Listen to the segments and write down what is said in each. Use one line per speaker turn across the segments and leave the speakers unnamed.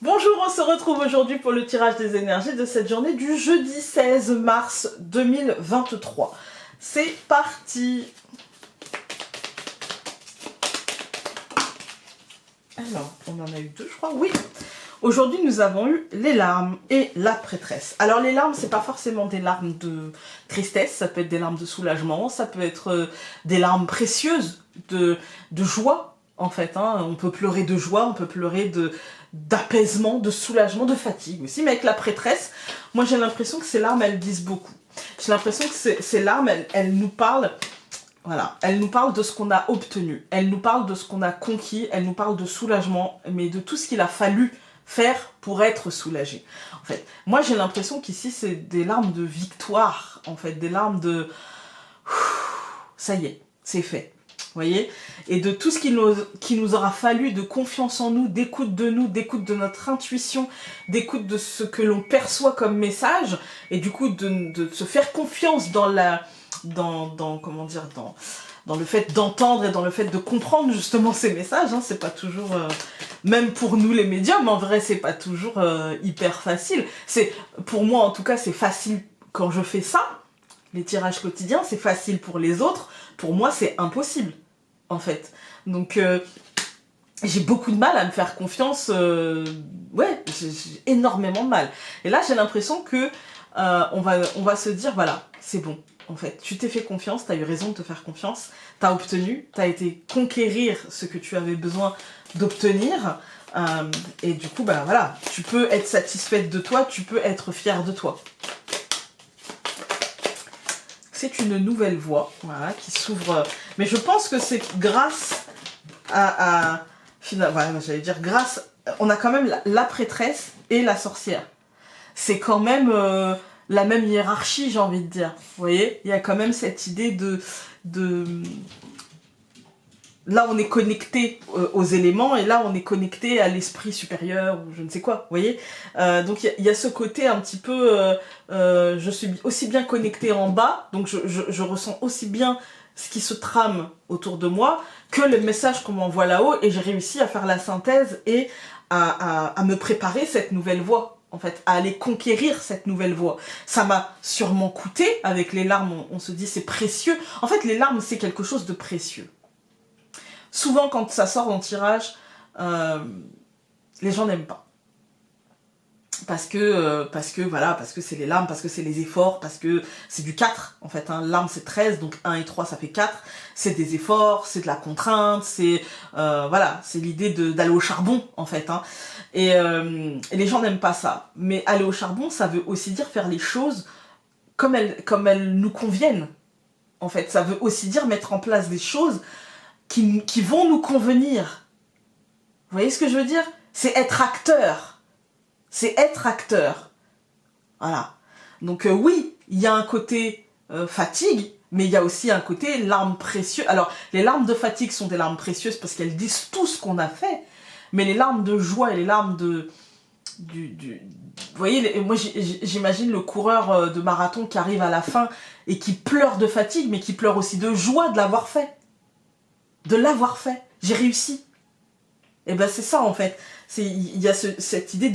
Bonjour, on se retrouve aujourd'hui pour le tirage des énergies de cette journée du jeudi 16 mars 2023. C'est parti. Alors, on en a eu deux, je crois. Oui. Aujourd'hui, nous avons eu les larmes et la prêtresse. Alors, les larmes, c'est pas forcément des larmes de tristesse, ça peut être des larmes de soulagement, ça peut être des larmes précieuses de joie, en fait. On peut pleurer de joie, on peut pleurer d'apaisement, de soulagement, de fatigue aussi. Mais avec la prêtresse, moi, j'ai l'impression que ces larmes, elles disent beaucoup. J'ai l'impression que ces larmes, elles nous parlent. Voilà, elle nous parle de ce qu'on a obtenu, elle nous parle de ce qu'on a conquis, elle nous parle de soulagement, mais de tout ce qu'il a fallu faire pour être soulagé. En fait, moi j'ai l'impression qu'ici c'est des larmes de victoire, en fait, des larmes de... Ça y est, c'est fait, vous voyez? Et de tout ce qui nous aura fallu de confiance en nous, d'écoute de notre intuition, d'écoute de ce que l'on perçoit comme message, et du coup de se faire confiance dans comment dire, dans le fait d'entendre et dans le fait de comprendre justement ces messages, c'est pas toujours, même pour nous les médiums, en vrai, c'est pas toujours hyper facile. Pour moi, en tout cas, c'est facile quand je fais ça, les tirages quotidiens, c'est facile pour les autres, pour moi, c'est impossible, en fait. Donc, j'ai beaucoup de mal à me faire confiance, ouais, j'ai énormément de mal. Et là, j'ai l'impression que on va se dire, voilà, c'est bon. En fait, tu t'es fait confiance, tu as eu raison de te faire confiance, tu as obtenu, tu as été conquérir ce que tu avais besoin d'obtenir, et du coup, bah voilà, tu peux être satisfaite de toi, tu peux être fière de toi. C'est une nouvelle voie, voilà, qui s'ouvre, mais je pense que c'est grâce voilà, j'allais dire grâce, on a quand même la prêtresse et la sorcière. C'est quand même... la même hiérarchie, j'ai envie de dire. Vous voyez, il y a quand même cette idée de... Là, on est connecté aux éléments, et là, on est connecté à l'esprit supérieur, ou je ne sais quoi, vous voyez. Donc, il y a ce côté un petit peu... je suis aussi bien connectée en bas, donc je ressens aussi bien ce qui se trame autour de moi, que le message qu'on m'envoie là-haut, et j'ai réussi à faire la synthèse et à me préparer cette nouvelle voie. En fait, à aller conquérir cette nouvelle voie. Ça m'a sûrement coûté, avec les larmes, on se dit c'est précieux. En fait, les larmes, c'est quelque chose de précieux. Souvent, quand ça sort en tirage, les gens n'aiment pas. Parce que c'est les larmes, parce que c'est les efforts, parce que c'est du 4, en fait. Larmes, c'est 13, donc 1 et 3, ça fait 4. C'est des efforts, c'est de la contrainte, c'est voilà, c'est l'idée d'aller au charbon, en fait. Et les gens n'aiment pas ça. Mais aller au charbon, ça veut aussi dire faire les choses comme elles nous conviennent. En fait, ça veut aussi dire mettre en place des choses qui vont nous convenir. Vous voyez ce que je veux dire? C'est être acteur. C'est être acteur. Voilà. Donc oui, il y a un côté fatigue, mais il y a aussi un côté larmes précieuses. Alors, les larmes de fatigue sont des larmes précieuses parce qu'elles disent tout ce qu'on a fait. Mais les larmes de joie et les larmes vous voyez, moi j'imagine le coureur de marathon qui arrive à la fin et qui pleure de fatigue, mais qui pleure aussi de joie de l'avoir fait. De l'avoir fait. J'ai réussi. Et ben c'est ça en fait. Il y a cette idée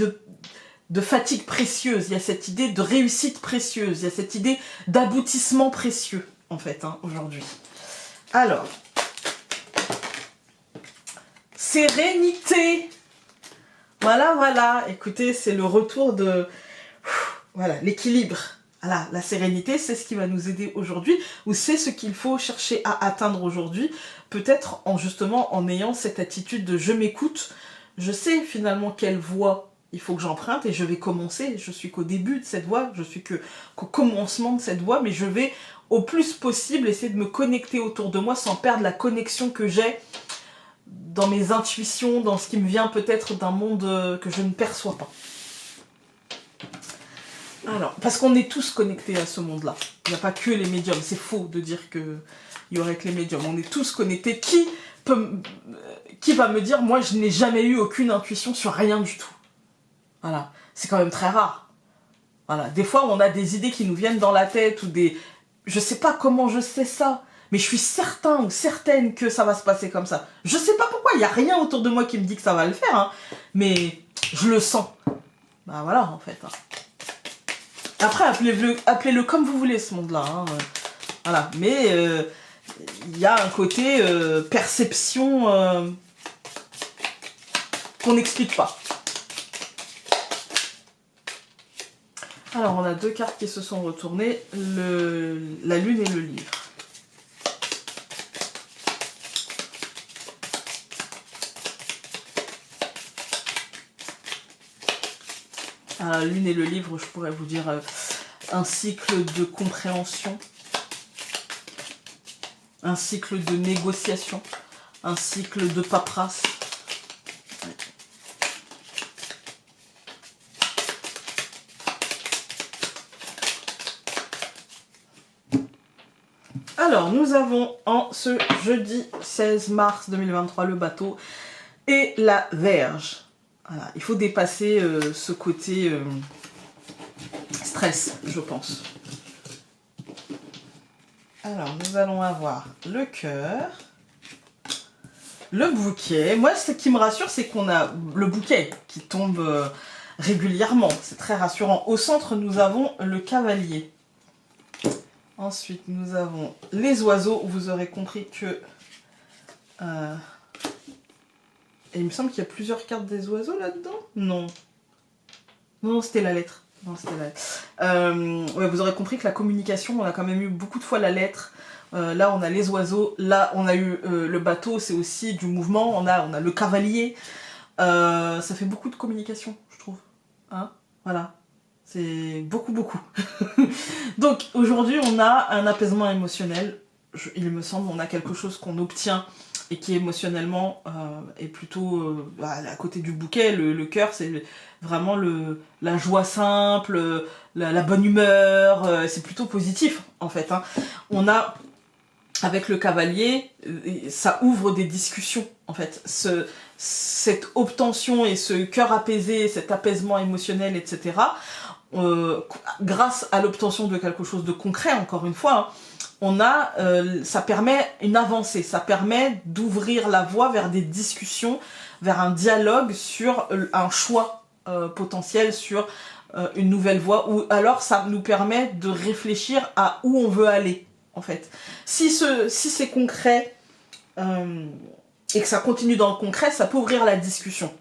de fatigue précieuse, il y a cette idée de réussite précieuse, il y a cette idée d'aboutissement précieux, en fait, aujourd'hui. Alors, sérénité. Voilà, écoutez, c'est le retour de... Voilà, l'équilibre. Voilà, la sérénité, c'est ce qui va nous aider aujourd'hui, ou c'est ce qu'il faut chercher à atteindre aujourd'hui, peut-être justement en ayant cette attitude de je m'écoute, je sais finalement quelle voie il faut que j'emprunte, et je vais commencer, je suis qu'au début de cette voie, je suis qu'au commencement de cette voie, mais je vais au plus possible essayer de me connecter autour de moi sans perdre la connexion que j'ai dans mes intuitions, dans ce qui me vient peut-être d'un monde que je ne perçois pas. Alors, parce qu'on est tous connectés à ce monde-là. Il n'y a pas que les médiums. C'est faux de dire qu'il y aurait que les médiums. On est tous connectés. Qui va me dire, moi, je n'ai jamais eu aucune intuition sur rien du tout? Voilà. C'est quand même très rare. Voilà. Des fois, on a des idées qui nous viennent dans la tête ou des... Je sais pas comment je sais ça, mais je suis certain ou certaine que ça va se passer comme ça. Je sais pas pourquoi. Il n'y a rien autour de moi qui me dit que ça va le faire, mais Je le sens. Bah voilà, en fait. Hein. Après, appelez-le comme vous voulez, ce monde-là. Hein. Voilà. Mais il y a un côté perception qu'on n'explique pas. Alors, on a deux cartes qui se sont retournées. La lune et le livre. La lune et le livre, je pourrais vous dire un cycle de compréhension, un cycle de négociation, un cycle de paperasse. Alors, nous avons en ce jeudi 16 mars 2023 le bateau et la Vierge. Voilà, il faut dépasser ce côté stress, je pense. Alors, nous allons avoir le cœur, le bouquet. Moi, ce qui me rassure, c'est qu'on a le bouquet qui tombe régulièrement. C'est très rassurant. Au centre, nous avons le cavalier. Ensuite, nous avons les oiseaux. Vous aurez compris que... Et il me semble qu'il y a plusieurs cartes des oiseaux là-dedans. Non. Non, c'était la lettre. Non, c'était la lettre. Ouais, vous aurez compris que la communication, on a quand même eu beaucoup de fois la lettre. Là, on a les oiseaux. Là, on a eu le bateau. C'est aussi du mouvement. On a le cavalier. Ça fait beaucoup de communication, je trouve. Hein, voilà. C'est beaucoup, beaucoup. Donc, aujourd'hui, on a un apaisement émotionnel. Il me semble, on a quelque chose qu'on obtient et qui émotionnellement est plutôt à côté du bouquet. Le cœur, c'est vraiment la joie simple, la bonne humeur, c'est plutôt positif en fait. Hein. On a, avec le cavalier, ça ouvre des discussions en fait. Cette obtention et ce cœur apaisé, cet apaisement émotionnel, etc., grâce à l'obtention de quelque chose de concret, encore une fois, hein, ça permet une avancée, ça permet d'ouvrir la voie vers des discussions, vers un dialogue sur un choix potentiel, sur une nouvelle voie, ou alors ça nous permet de réfléchir à où on veut aller, en fait. Si c'est concret et que ça continue dans le concret, ça peut ouvrir la discussion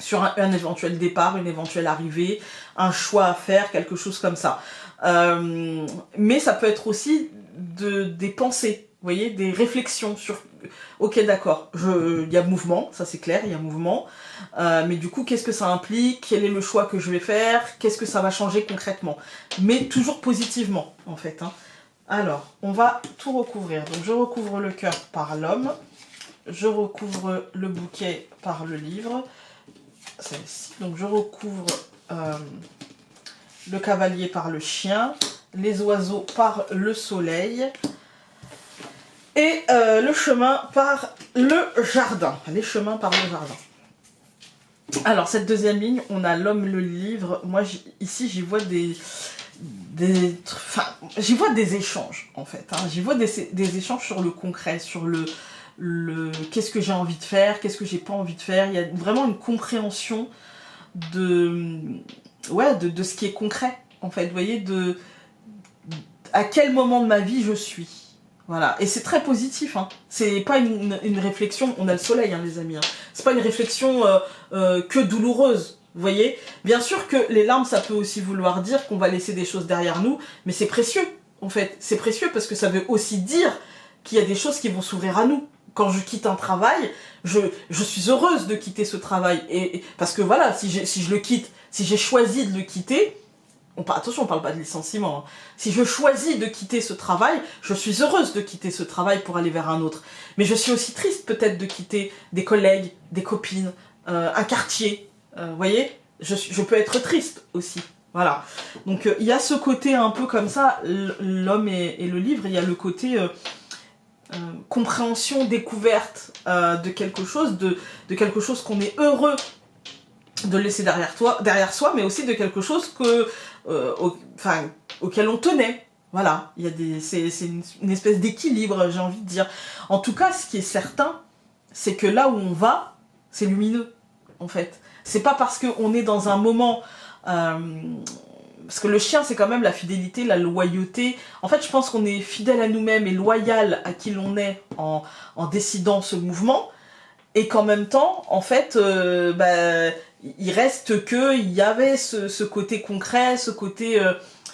sur un éventuel départ, une éventuelle arrivée, un choix à faire, quelque chose comme ça. Mais ça peut être aussi des pensées, vous voyez, des réflexions sur... Ok, d'accord, il y a mouvement, ça c'est clair, il y a mouvement, mais du coup, qu'est-ce que ça implique? Quel est le choix que je vais faire? Qu'est-ce que ça va changer concrètement? Mais toujours positivement, en fait. Hein. Alors, on va tout recouvrir. Donc, je recouvre le cœur par l'homme, je recouvre le bouquet par le livre, celle-ci. Donc, je recouvre... le cavalier par le chien, les oiseaux par le soleil et le chemin par le jardin. Les chemins par le jardin. Alors, cette deuxième ligne, on a l'homme, le livre. Moi, ici, j'y vois j'y vois des échanges, en fait. Hein. J'y vois des échanges sur le concret, sur le qu'est-ce que j'ai envie de faire, qu'est-ce que j'ai pas envie de faire. Il y a vraiment une compréhension de ce qui est concret, en fait, vous voyez, à quel moment de ma vie je suis. Voilà, et c'est très positif, hein. C'est pas une réflexion, on a le soleil, hein, les amis, hein. C'est pas une réflexion que douloureuse, vous voyez. Bien sûr que les larmes, ça peut aussi vouloir dire qu'on va laisser des choses derrière nous, mais c'est précieux, en fait. C'est précieux parce que ça veut aussi dire qu'il y a des choses qui vont s'ouvrir à nous. Quand je quitte un travail, je suis heureuse de quitter ce travail. Et parce que voilà, si je le quitte, si j'ai choisi de le quitter, attention, on parle pas de licenciement. Hein. Si je choisis de quitter ce travail, je suis heureuse de quitter ce travail pour aller vers un autre. Mais je suis aussi triste peut-être de quitter des collègues, des copines, un quartier. Vous voyez, je peux être triste aussi. Voilà. Donc il y a ce côté un peu comme ça, l'homme et le livre, il y a le côté... compréhension, découverte de quelque chose, de quelque chose qu'on est heureux de laisser derrière soi, mais aussi de quelque chose auquel on tenait. Voilà, c'est une espèce d'équilibre, j'ai envie de dire. En tout cas, ce qui est certain, c'est que là où on va, c'est lumineux, en fait. C'est pas parce qu'on est dans un moment... parce que le chien, c'est quand même la fidélité, la loyauté. En fait, je pense qu'on est fidèle à nous-mêmes et loyal à qui l'on est en décidant ce mouvement. Et qu'en même temps, en fait, il reste qu'il y avait ce côté concret, ce côté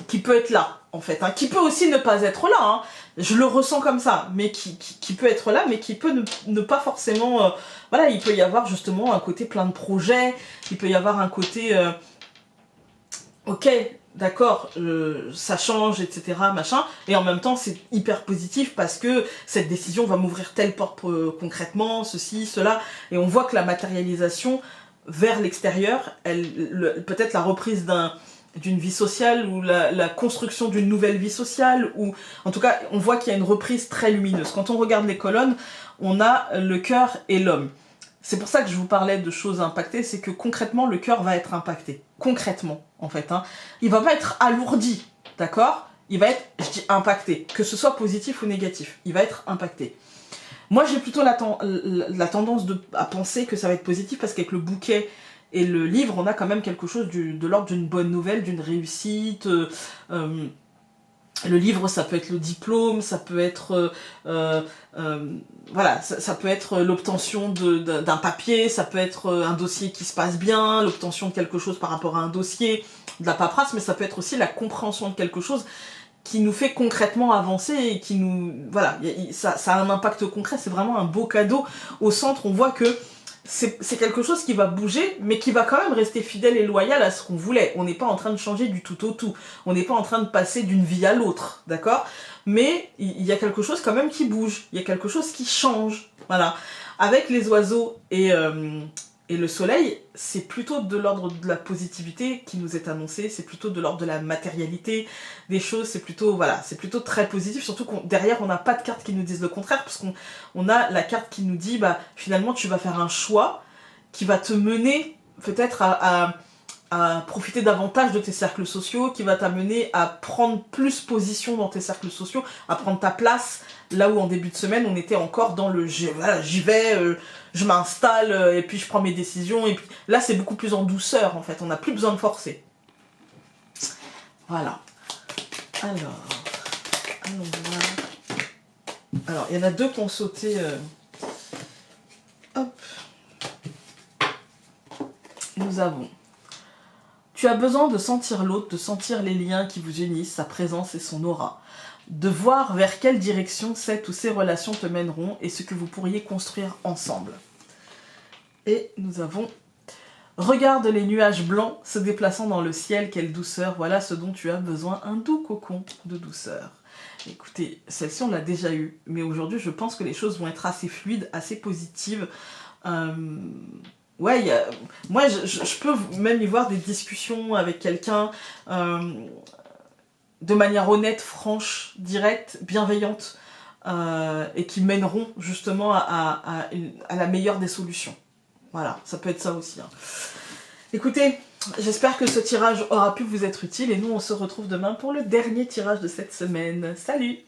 qui peut être là, en fait. Hein, qui peut aussi ne pas être là. Hein. Je le ressens comme ça, mais qui peut être là, mais qui peut ne pas forcément... voilà, il peut y avoir justement un côté plein de projets, il peut y avoir un côté... ok, d'accord, ça change, etc., machin, et en même temps c'est hyper positif parce que cette décision va m'ouvrir telle porte concrètement, ceci, cela, et on voit que la matérialisation vers l'extérieur, peut-être la reprise d'une vie sociale ou la construction d'une nouvelle vie sociale, ou en tout cas on voit qu'il y a une reprise très lumineuse. Quand on regarde les colonnes, on a le cœur et l'homme. C'est pour ça que je vous parlais de choses impactées, c'est que concrètement, le cœur va être impacté. Concrètement, en fait. Hein. Il va pas être alourdi, d'accord? Il va être, je dis, impacté. Que ce soit positif ou négatif, il va être impacté. Moi, j'ai plutôt la tendance à penser que ça va être positif, parce qu'avec le bouquet et le livre, on a quand même quelque chose de l'ordre d'une bonne nouvelle, d'une réussite... le livre, ça peut être le diplôme, ça peut être voilà, ça peut être l'obtention d'un papier, ça peut être un dossier qui se passe bien, l'obtention de quelque chose par rapport à un dossier, de la paperasse, mais ça peut être aussi la compréhension de quelque chose qui nous fait concrètement avancer et qui nous... Voilà, ça a un impact concret, c'est vraiment un beau cadeau. Au centre, on voit que c'est quelque chose qui va bouger, mais qui va quand même rester fidèle et loyal à ce qu'on voulait. On n'est pas en train de changer du tout au tout. On n'est pas en train de passer d'une vie à l'autre, d'accord? Mais il y a quelque chose quand même qui bouge. Il y a quelque chose qui change. Voilà. Avec les oiseaux et le soleil, c'est plutôt de l'ordre de la positivité qui nous est annoncé. C'est plutôt de l'ordre de la matérialité des choses. C'est plutôt, voilà, c'est plutôt très positif. Surtout qu'on derrière, on n'a pas de cartes qui nous disent le contraire, parce qu'on a la carte qui nous dit, bah, finalement, tu vas faire un choix qui va te mener peut-être à profiter davantage de tes cercles sociaux, qui va t'amener à prendre plus position dans tes cercles sociaux, à prendre ta place, là où en début de semaine, on était encore dans le voilà, j'y vais, je m'installe, et puis je prends mes décisions, et puis là, c'est beaucoup plus en douceur, en fait, on n'a plus besoin de forcer. Voilà. Alors, allons voir. Alors, il y en a deux qui ont sauté... Hop. Nous avons... Tu as besoin de sentir l'autre, de sentir les liens qui vous unissent, sa présence et son aura. De voir vers quelle direction cette ou ces relations te mèneront et ce que vous pourriez construire ensemble. Et nous avons... Regarde les nuages blancs se déplaçant dans le ciel, quelle douceur, voilà ce dont tu as besoin, un doux cocon de douceur. Écoutez, celle-ci on l'a déjà eue, mais aujourd'hui je pense que les choses vont être assez fluides, assez positives. Ouais, moi je peux même y voir des discussions avec quelqu'un de manière honnête, franche, directe, bienveillante, et qui mèneront justement à la meilleure des solutions. Voilà, ça peut être ça aussi. Hein. Écoutez, j'espère que ce tirage aura pu vous être utile et nous on se retrouve demain pour le dernier tirage de cette semaine. Salut!